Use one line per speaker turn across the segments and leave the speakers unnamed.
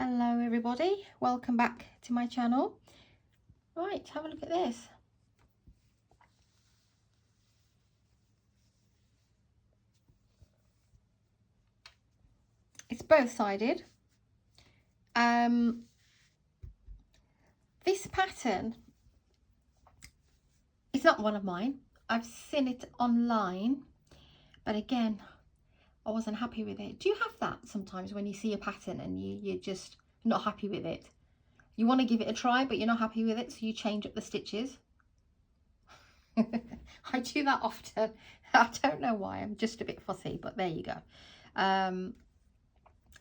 Hello everybody, welcome back to my channel. Right, have a look at this. It's both sided. This pattern is not one of mine. I've seen it online, but again, I wasn't happy with it. Do you have that sometimes when you see a pattern and you're just not happy with it? You want to give it a try, but you're not happy with it, so you change up the stitches. I do that often. I don't know why, I'm just a bit fussy, but there you go.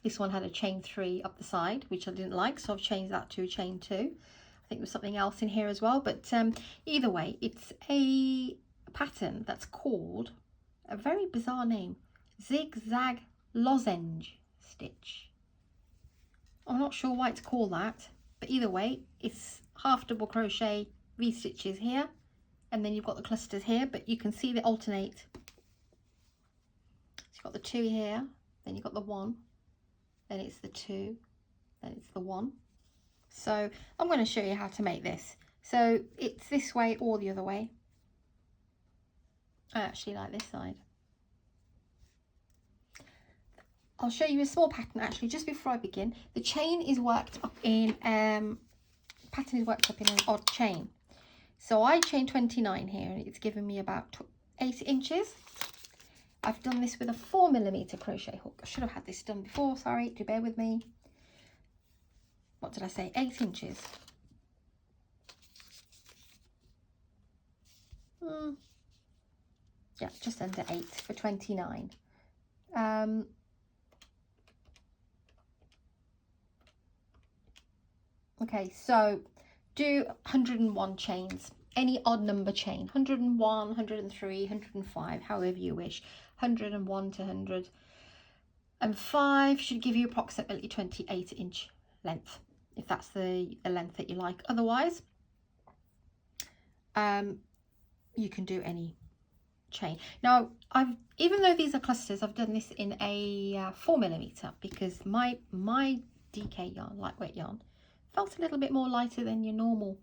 This one had a chain 3 up the side, which I didn't like, so I've changed that to a chain 2. I think there's something else in here as well, but either way, it's a pattern that's called, a very bizarre name, zigzag lozenge stitch. I'm not sure why it's called that, but either way, it's half double crochet V stitches here, and then you've got the clusters here, but you can see they alternate. So you've got the 2 here, then you've got the 1, then it's the 2, then it's the 1. So I'm going to show you how to make this. So it's this way or the other way. I actually like this side. I'll show you a small pattern actually just before I begin. The chain is worked up in pattern is worked up in an odd chain. So I chain 29 here and it's given me about 8 inches. I've done this with a 4mm crochet hook. I should have had this done before, sorry, do bear with me. What did I say? 8 inches. Yeah, just under 8 for 29. Okay, so do 101 chains, any odd number chain, 101, 103, 105, however you wish. 101 to 105 should give you approximately 28 inch length, if that's the length that you like. Otherwise, you can do any chain. Now, even though these are clusters, I've done this in a 4mm because my DK yarn, lightweight yarn, felt a little bit more lighter than your normal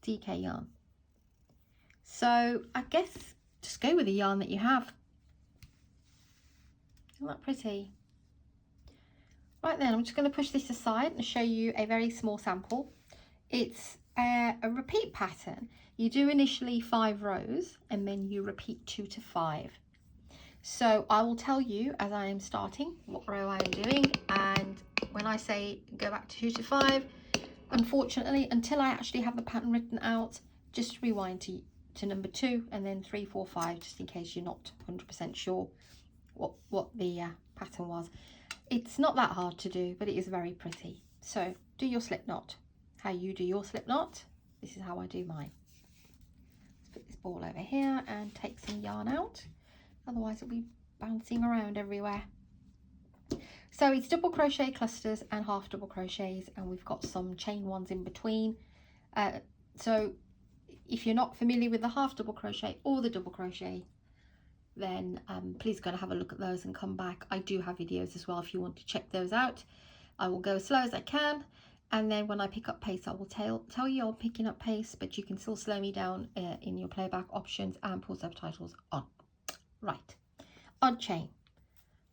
DK yarn. So I guess just go with the yarn that you have. Isn't that pretty? Right then, I'm just going to push this aside and show you a very small sample. It's a repeat pattern. You do initially 5 rows and then you repeat 2 to 5. So I will tell you as I am starting what row I am doing, and when I say go back to 2 to 5, unfortunately, until I actually have the pattern written out, just rewind to number 2 and then 3, 4, 5, just in case you're not 100% sure what the pattern was. It's not that hard to do, but it is very pretty. So do your slip knot. How you do your slip knot, this is how I do mine. Let's put this ball over here and take some yarn out, otherwise it'll be bouncing around everywhere. So it's double crochet clusters and half double crochets, and we've got some chain ones in between. So if you're not familiar with the half double crochet or the double crochet, then please go and have a look at those and come back. I do have videos as well if you want to check those out. I will go as slow as I can, and then when I pick up pace I will tell you I'm picking up pace, but you can still slow me down in your playback options and put subtitles on. Right, odd chain.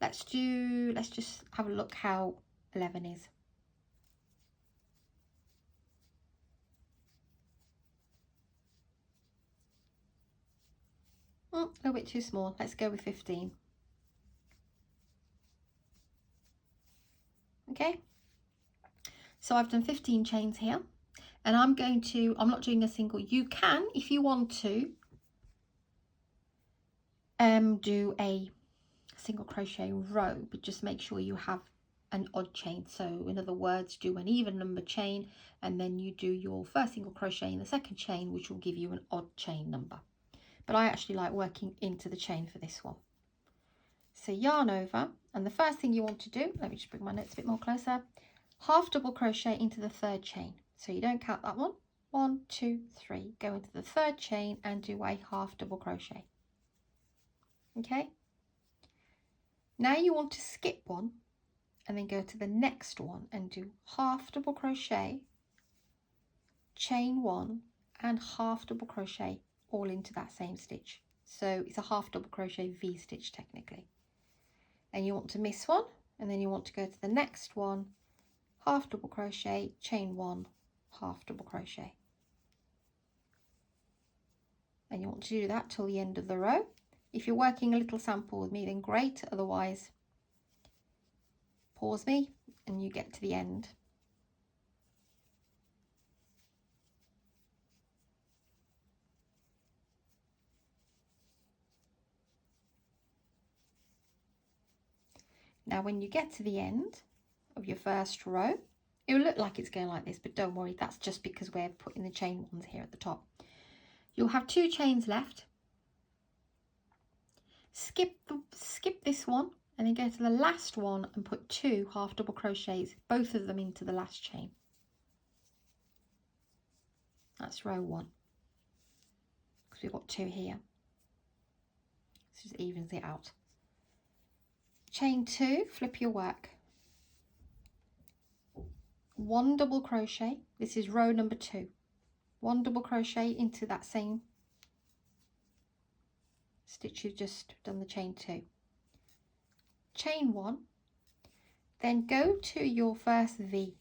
Let's just have a look how 11 is. A little bit too small. Let's go with 15. Okay, so I've done 15 chains here, and I'm not doing a single. You can, if you want to, do a single crochet row, but just make sure you have an odd chain. So in other words, do an even number chain, and then you do your first single crochet in the second chain, which will give you an odd chain number. But I actually like working into the chain for this one. So yarn over, and the first thing you want to do, let me just bring my notes a bit more closer, half double crochet into the 3rd chain. So you don't count that one. 1, 2, 3, go into the 3rd chain and do a half double crochet. Okay, now you want to skip one and then go to the next one and do half double crochet, chain 1 and half double crochet all into that same stitch. So it's a half double crochet V stitch technically. And you want to miss one, and then you want to go to the next one, half double crochet, chain 1, half double crochet. And you want to do that till the end of the row. If you're working a little sample with me, then great, otherwise pause me and you get to the end. Now when you get to the end of your first row, it will look like it's going like this, but don't worry, that's just because we're putting the chain ones here at the top. You'll have 2 chains left. Skip this one and then go to the last one and put 2 half double crochets, both of them into the last chain. That's row 1, because we've got 2 here. This just evens it out. Chain 2, flip your work. 1 double crochet, this is row number 2. 1 double crochet into that same stitch you've just done the chain 2. Chain 1, then go to your first V,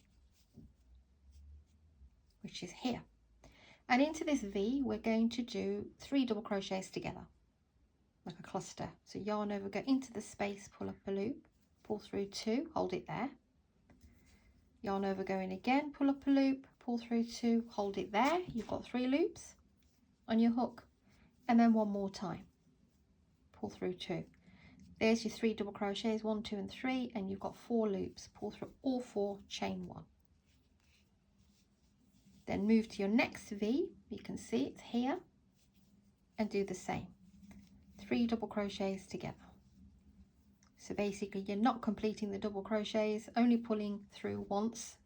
which is here. And into this V, we're going to do 3 double crochets together, like a cluster. So yarn over, go into the space, pull up a loop, pull through 2, hold it there. Yarn over, go in again, pull up a loop, pull through 2, hold it there. You've got 3 loops on your hook, and then 1 more time, pull through 2. There's your 3 double crochets, 1, 2 and 3, and you've got 4 loops. Pull through all 4, chain 1. Then move to your next V, you can see it's here, and do the same. 3 double crochets together. So basically you're not completing the double crochets, only pulling through once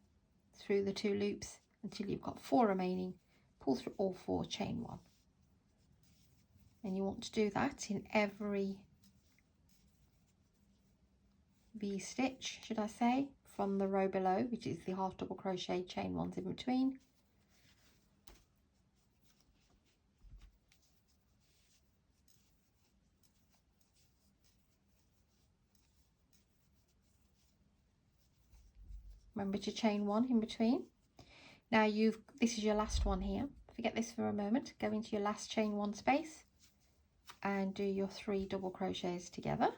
through the 2 loops until you've got 4 remaining. Pull through all 4, chain 1. And you want to do that in every V stitch, should I say, from the row below, which is the half double crochet, chain 1s in between. Remember to chain 1 in between. Now this is your last one here. Forget this for a moment. Go into your last chain 1 space and do your 3 double crochets together.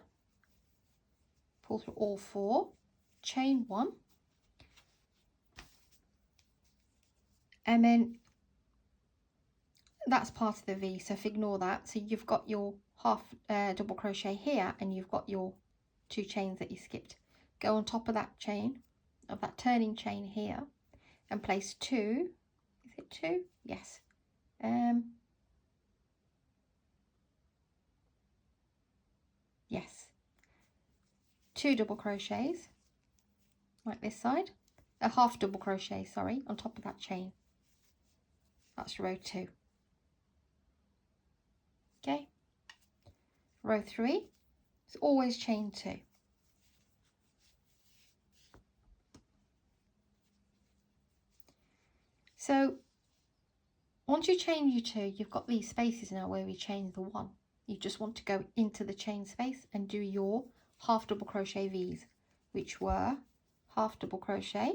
Pull through all 4, chain 1, and then that's part of the V, so ignore that. So you've got your half double crochet here, and you've got your 2 chains that you skipped. Go on top of that chain, of that turning chain here, and place 2, is it 2? Yes. Yes. 2 double crochets, like this side, a half double crochet, sorry, on top of that chain. That's row 2. Okay. Row 3 is always chain 2. So once you chain your 2, you've got these spaces now where we chain the 1. You just want to go into the chain space and do your half double crochet V's, which were half double crochet,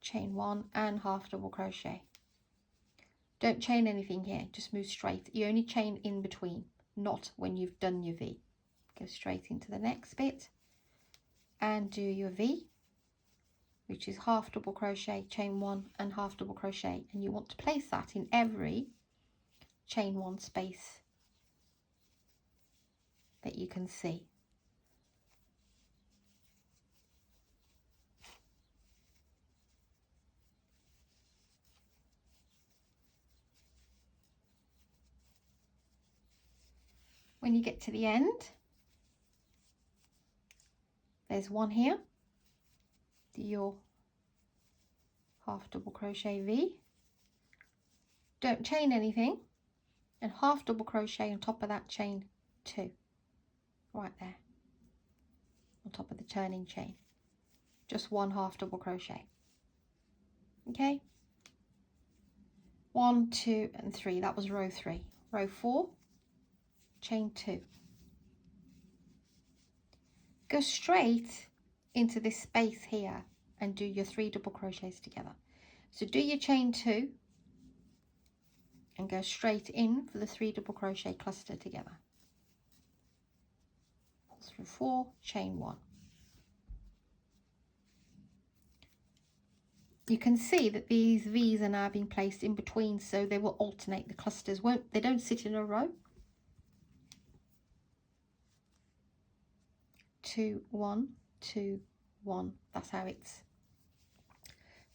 chain 1 and half double crochet. Don't chain anything here, just move straight. You only chain in between, not when you've done your V. Go straight into the next bit and do your V, which is half double crochet, chain 1 and half double crochet, and you want to place that in every chain 1 space that you can see. When you get to the end, there's 1 here, do your half double crochet V, don't chain anything, and half double crochet on top of that chain 2, right there, on top of the turning chain. just 1 half double crochet. Okay, 1, 2 and 3, that was row 3. Row 4, chain 2, go straight into this space here and do your 3 double crochets together. So do your chain 2 and go straight in for the 3 double crochet cluster together. Pull through 4, chain 1. You can see that these V's are now being placed in between, so they will alternate. The clusters they don't sit in a row. 2, 1, 2, 1. That's how it's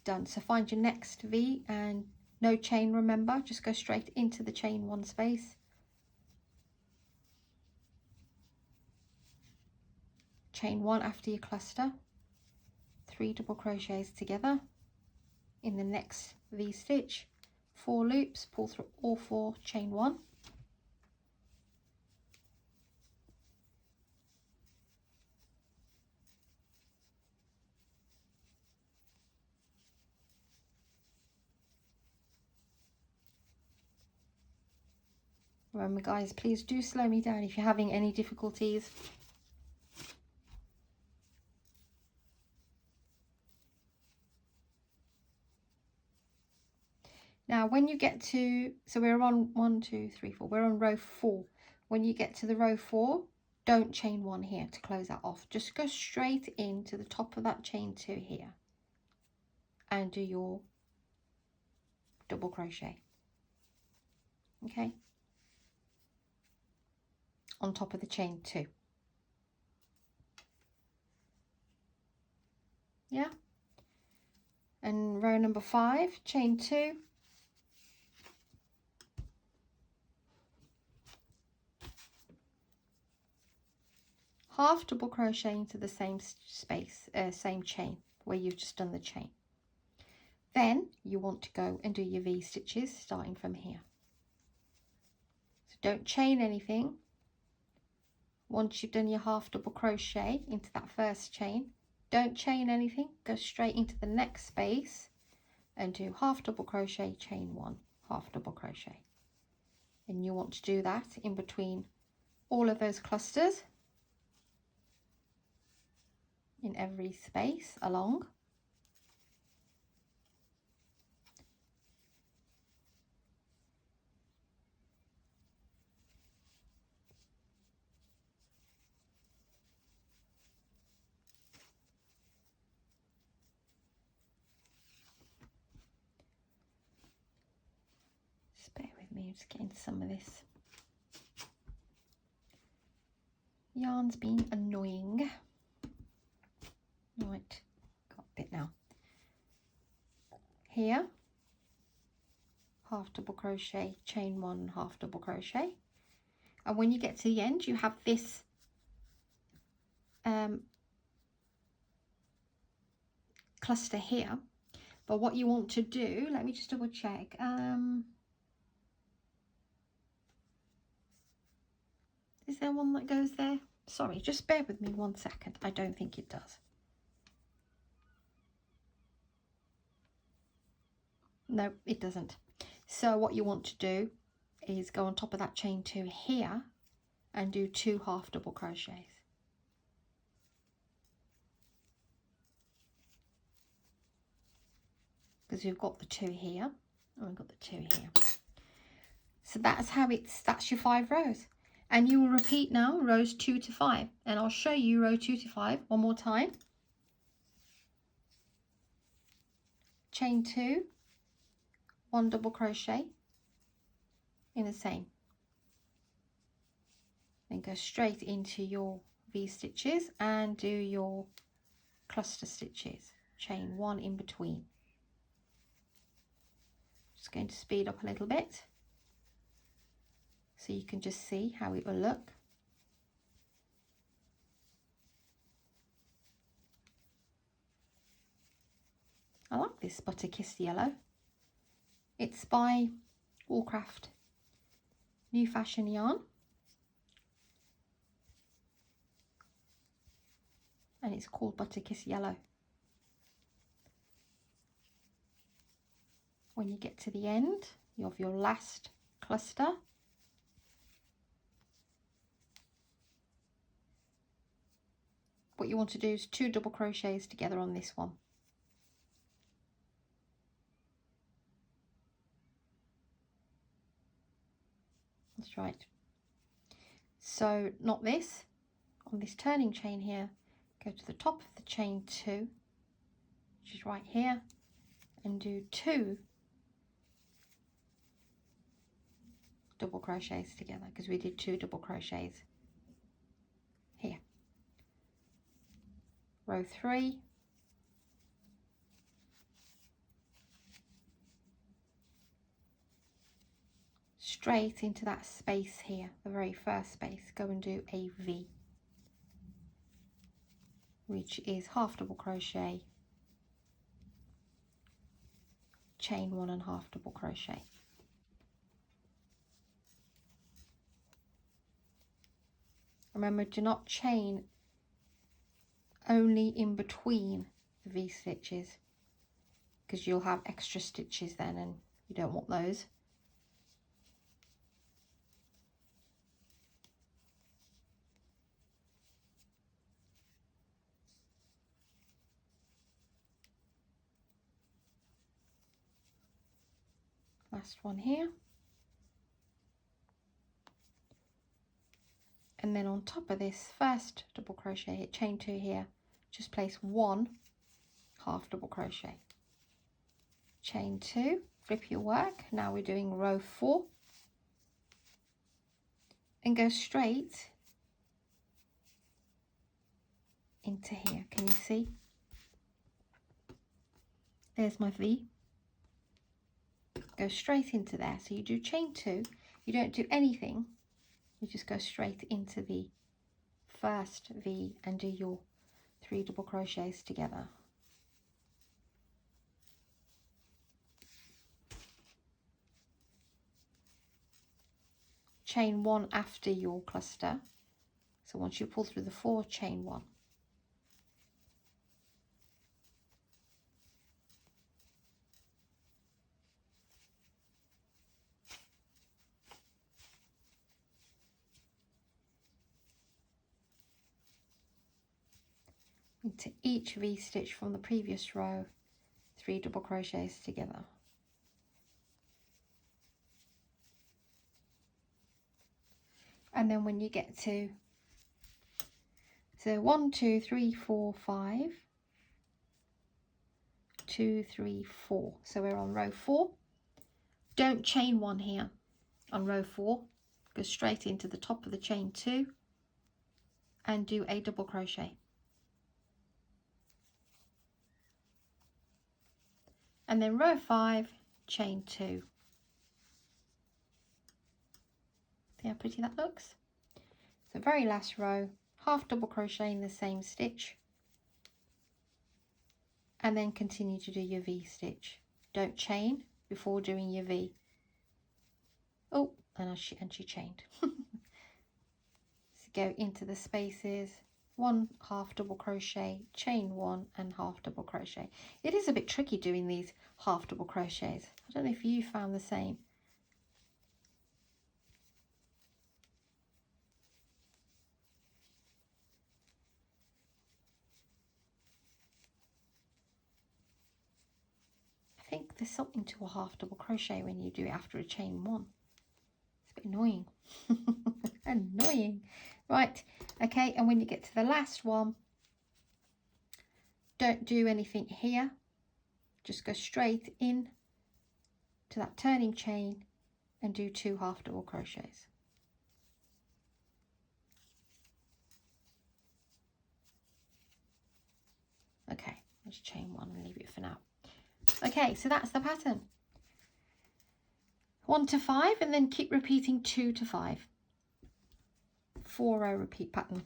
done. So find your next V and no chain, remember, just go straight into the chain 1 space. Chain 1 after your cluster, 3 double crochets together in the next V stitch, 4 loops, pull through all 4, chain 1. Remember guys, please do slow me down if you're having any difficulties. Now when you get to, so we're on 1, 2, 3, 4, we're on row 4. When you get to the row 4, don't chain 1 here to close that off. Just go straight into the top of that chain 2 here and do your double crochet. Okay, on top of the chain 2. Yeah, and row number 5, chain 2, half double crochet into the same space, same chain where you've just done the chain. Then you want to go and do your V stitches starting from here. So don't chain anything. Once you've done your half double crochet into that first chain, don't chain anything, go straight into the next space and do half double crochet, chain 1, half double crochet. And you want to do that in between all of those clusters in every space along. Just bear with me, I'm just getting some of this. Yarn's been annoying. Right, got a bit now. Here, half double crochet, chain 1, half double crochet. And when you get to the end, you have this cluster here. But what you want to do, let me just double check. Is there one that goes there? Sorry, just bear with me 1 second. I don't think it does. No, it doesn't. So what you want to do is go on top of that chain 2 here and do 2 half double crochets. Because we've got the 2 here and we've got the 2 here. So that's how that's your 5 rows. And you will repeat now rows 2 to 5. And I'll show you row 2 to 5 one more time. Chain 2, 1 double crochet in the same. Then go straight into your V stitches and do your cluster stitches. Chain 1 in between. Just going to speed up a little bit so you can just see how it will look. I like this Butter Kiss yellow. It's by Woolcraft New Fashion Yarn. And it's called Butter Kiss Yellow. when you get to the end of your last cluster, what you want to do is 2 double crochets together on this one. That's right. So not this, on this turning chain here, go to the top of the chain 2, which is right here, and do 2 double crochets together, because we did 2 double crochets here. Row 3, straight into that space here, the very first space, go and do a V, which is half double crochet, chain 1 and half double crochet. Remember, do not chain only in between the V stitches, because you'll have extra stitches then and you don't want those. Last one here. And then on top of this first double crochet, hit chain 2 here, just place 1 half double crochet, chain 2, flip your work. Now we're doing row 4, and go straight into here. Can you see? There's my V. Go straight into there. So you do chain 2, you don't do anything, you just go straight into the first V and do your 3 double crochets together. Chain 1 after your cluster. So once you pull through the 4, chain 1. Into each V stitch from the previous row, 3 double crochets together. And then when you get to, so 1, 2, 3, 4, 5, 2, 3, 4. So we're on row 4. Don't chain 1 here on row 4. Go straight into the top of the chain 2 and do a double crochet. And then row 5, chain 2. See how pretty that looks? So very last row, half double crochet in the same stitch, and then continue to do your V stitch. Don't chain before doing your V. Oh, and she chained. So go into the spaces, 1 half double crochet, chain 1 and half double crochet. It is a bit tricky doing these half double crochets. I don't know if you found the same. I think there's something to a half double crochet when you do it after a chain 1. It's a bit annoying. Annoying. Right, okay, and when you get to the last one, don't do anything here. Just go straight in to that turning chain and do 2 half double crochets. Okay, let's chain 1 and leave it for now. Okay, so that's the pattern. 1 to 5, and then keep repeating 2 to 5. 4-row repeat pattern.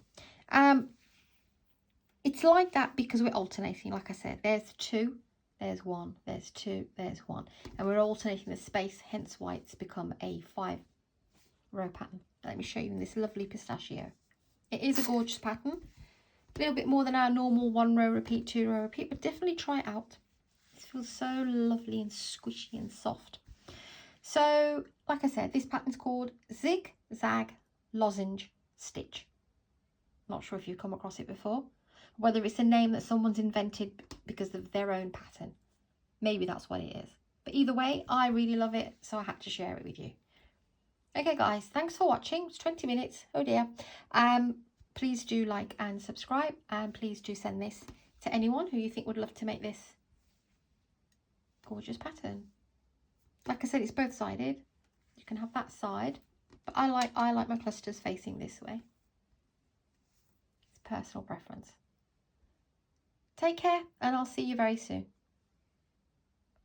It's like that because we're alternating. Like I said, there's 2, there's 1, there's 2, there's 1, and we're alternating the space, hence why it's become a 5-row pattern. Let me show you in this lovely pistachio. It is a gorgeous pattern, a little bit more than our normal 1-row repeat, 2-row repeat, but definitely try it out. It's just feels so lovely and squishy and soft. So, like I said, this pattern's called Zig Zag Lozenge Stitch. Not sure if you've come across it before. Whether it's a name that someone's invented because of their own pattern. Maybe that's what it is. But either way, I really love it, so I had to share it with you. Okay, guys, thanks for watching. It's 20 minutes. Oh dear. Please do like and subscribe, and please do send this to anyone who you think would love to make this gorgeous pattern. Like I said, it's both-sided. You can have that side, but I like my clusters facing this way. It's personal preference. Take care, and I'll see you very soon.